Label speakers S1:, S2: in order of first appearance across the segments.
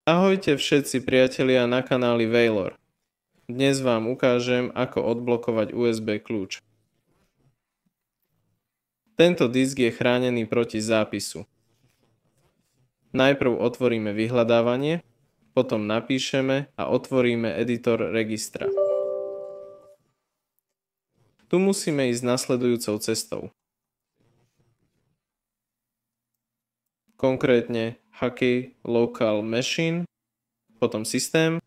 S1: Ahojte všetci priatelia na kanáli Veilor. Dnes vám ukážem, ako odblokovať USB kľúč. Tento disk je chránený proti zápisu. Najprv otvoríme vyhľadávanie, potom napíšeme a otvoríme editor registra. Tu musíme ísť nasledujúcou cestou. Konkrétne Hockey Local Machine, potom systém,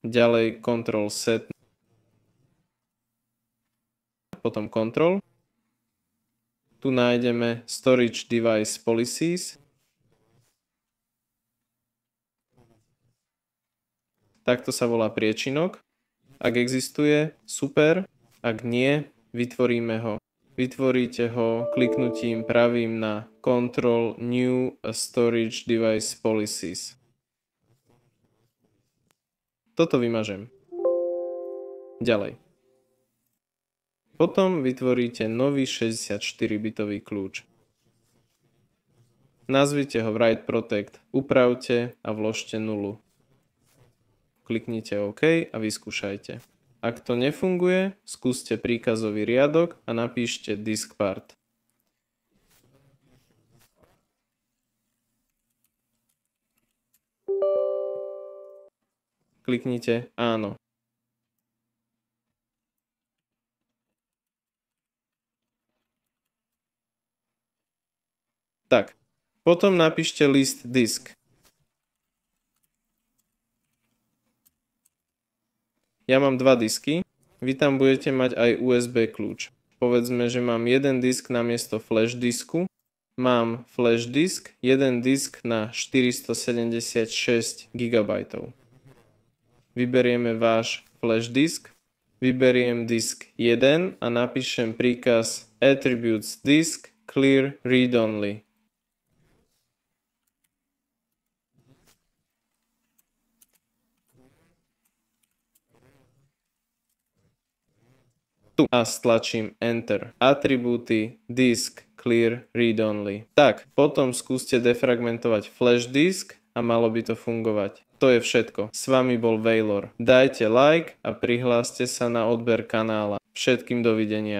S1: ďalej Control Set, potom Control. Tu nájdeme Storage Device Policies. Takto sa volá priečinok. Ak existuje, super, ak nie, vytvoríte ho kliknutím pravým na Control New Storage Device Policies. Toto vymažem. Ďalej. Potom vytvoríte nový 64-bitový kľúč. Nazvite ho Write Protect, upravte a vložte 0. Kliknite OK a vyskúšajte. Ak to nefunguje, skúste príkazový riadok a napíšte diskpart. Kliknite áno. Tak, potom napíšte list disk. Ja mám 2 disky, vy tam budete mať aj USB kľúč. Povedzme, že mám jeden disk namiesto flash disku. Mám flash disk, jeden disk na 476 GB. Vyberieme váš flash disk, vyberiem disk 1 a napíšem príkaz attributes disk clear read only. Tu a stlačím Enter. Atribúty disk clear read only. Tak, potom skúste defragmentovať flash disk a malo by to fungovať. To je všetko. S vami bol Veilor. Dajte like a prihláste sa na odber kanála. Všetkým dovidenia.